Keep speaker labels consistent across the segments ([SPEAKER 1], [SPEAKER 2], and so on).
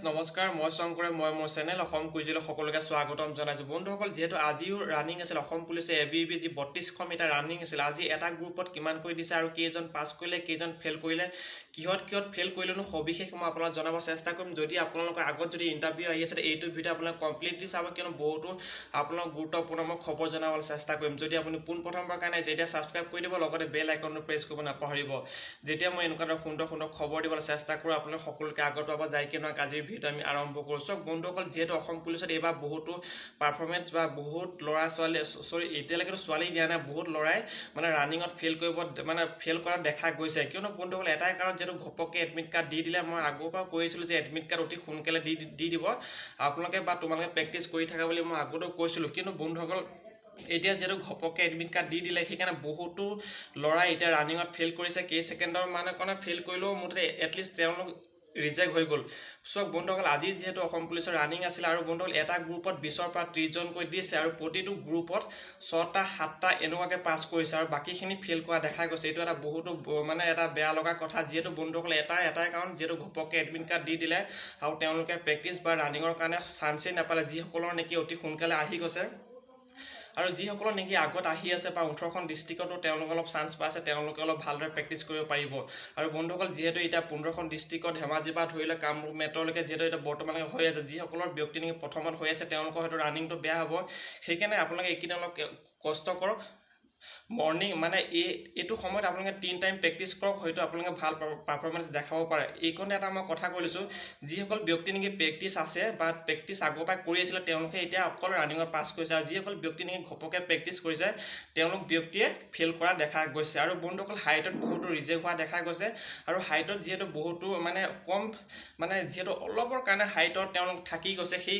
[SPEAKER 1] নমস্কাৰ মই শংকৰে মই মোৰ চেনেল অসম কুইজিলৈ সকলোকে স্বাগতম জনাইছোঁ বন্ধুসকল যেহেতু আজিও ৰানিং আছিল অসম পুলিচে এবিবি যি 3200 মিটাৰ ৰানিং আছিল আজি এটা গ্ৰুপত কিমানকৈ দিছে আৰু কেইজন পাছ কৰিলে কেইজন ফেল কৰিলে কিহত ফেল কৰিলেনো সবিশেষ মই আপোনাক জনাব চেষ্টা কৰিম যদি আপোনালোকৰ আগত যদি ইন্টাৰভিউ আহি আছে এইটো ভিডিও আপোনাক কমপ্লিটলি চাব কিয়নো বহুতো আপোনাক গুৰুত্বপূৰ্ণ মই খবৰ জনাবলৈ চেষ্টা কৰিম যদি আপুনি পোনপ্ৰথমবাৰ কাৰণে যেতিয়া সাবস্ক্ৰাইব কৰি দিব লগতে বেল আইকনটো প্ৰেছ কৰিব নাপাহৰিব যেতিয়া মই এনেকুৱা সুন্দৰ খবৰ দিবলৈ চেষ্টা কৰোঁ আপোনালোক সকলোকে আগত পাব যায় কিয়নো আজিৰ ভিডিও আমি আৰম্ভ কৰোঁ চক বন্ধুসকল যেহেতু অসম পুলিচত এইবাৰ বহুতো পাৰফৰ্মেন্স বা বহুত ল'ৰা ছোৱালী সৰি এতিয়ালৈকেতো ছোৱালী দিয়া নাই বহুত ল'ৰাই মানে ৰানিঙত ফেল কৰা দেখা গৈছে কিয়নো বন্ধুসকল এটাই কাৰণ যেহেতু ঘপককৈ এডমিট কাৰ্ড দি দিলে মই আগৰ পৰা কৈছিলোঁ যে এডমিট কাৰ্ড অতি সোনকালে দি দিব আপোনালোকে বা তোমালোকে প্ৰেক্টিছ কৰি থাকা বুলি মই আগতেও কৈছিলোঁ কিন্তু বন্ধুসকল এতিয়া যেহেতু ঘপককৈ এডমিট কাৰ্ড দি দিলে সেইকাৰণে বহুতো ল'ৰাই এতিয়া ৰানিঙত ফেল কৰিছে কেই ছেকেণ্ডৰ কাৰণে ফেল কৰিলেও মুঠতে এটলিষ্ট তেওঁলোক ৰিজেক্ট হৈ গ'ল চক বন্ধুসকল আজি যেহেতু অসম পুলিচৰ ৰানিং আছিল আৰু বন্ধুসকল এটা গ্ৰুপত 20ৰ পৰা 30 জনকৈ দিছে আৰু প্ৰতিটো গ্ৰুপত 6টা 7টা এনেকুৱাকৈ পাছ কৰিছে আৰু বাকীখিনি ফেল কৰা দেখা গৈছে এইটো এটা বহুতো এটা বেয়া লগা কথা যিহেতু বন্ধুসকল এটাই কাৰণ যিহেতু ঘপককৈ এডমিট কাৰ্ড দি দিলে আৰু তেওঁলোকে প্ৰেক্টিছ বা ৰানিঙৰ কাৰণে চান্সেই নাপালে যিসকলৰ নেকি অতি সোনকালে আহি গৈছে আৰু যিসকলৰ নেকি আগত আহি আছে বা 18খন ডিষ্ট্ৰিক্টতো তেওঁলোক অলপ চান্স পাইছে তেওঁলোকে অলপ ভালদৰে প্ৰেক্টিছ কৰিব পাৰিব আৰু বন্ধুসকল যেহেতু এতিয়া 15খন ডিষ্ট্ৰিক্টত ধেমাজি বা ধৰি লওক কামৰূপ মেট্ৰলৈকে যেহেতু এটা বৰ্তমানলৈকে হৈ আছে যিসকলৰ ব্যক্তি নেকি প্ৰথমত হৈ আছে তেওঁলোকৰ হয়তো ৰানিংটো বেয়া হ'ব সেইকাৰণে আপোনালোকে এইকেইদিন অলপ কষ্ট কৰক মৰ্নিং এইটো সময়ত আপোনালোকে 3 টাইম প্ৰেক্টিছ কৰক হয়তো আপোনালোকে ভাল পাৰফৰ্মেন্স দেখাব পাৰে এইকণে এটা মই কথা কৈ লৈছোঁ যিসকল ব্যক্তি নেকি প্ৰেক্টিছ আছে বা প্ৰেক্টিছ আগৰ পৰা কৰি আছিলে তেওঁলোকে এতিয়া অকল ৰানিঙত পাছ কৰিছে আৰু যিসকল ব্যক্তি নেকি ঘপককৈ প্ৰেক্টিছ কৰিছে তেওঁলোক ব্যক্তিয়ে ফেল কৰা দেখা গৈছে আৰু বন্ধুসকল হাইটত বহুতো ৰিজেক্ট হোৱা দেখা গৈছে আৰু হাইটত যিহেতু বহুতো কম যিহেতু অলপৰ কাৰণে হাইটত তেওঁলোক থাকি গৈছে সেই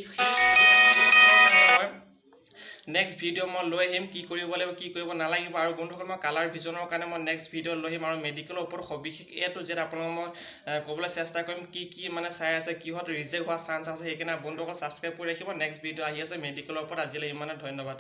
[SPEAKER 1] নেক্সট ভিডিঅ' মই লৈ আহিম কি কৰিব লাগিব কি কৰিব নালাগিব আৰু বন্ধুসকল মই কালাৰ ভিজনৰ কাৰণে মই নেক্সট ভিডিঅ' লৈ আহিম আৰু মেডিকেলৰ ওপৰত সবিশেষ এটো যেটা আপোনালোকক মই ক'বলৈ চেষ্টা কৰিম কি চাই আছে কিহত ৰিজেক্ট হোৱা চান্স আছে সেইকাৰণে বন্ধুসকল ছাবস্ক্ৰাইব কৰি ৰাখিব নেক্সট ভিডিঅ' আহি আছে মেডিকেলৰ ওপৰত আজিলৈ ইমানে ধন্যবাদ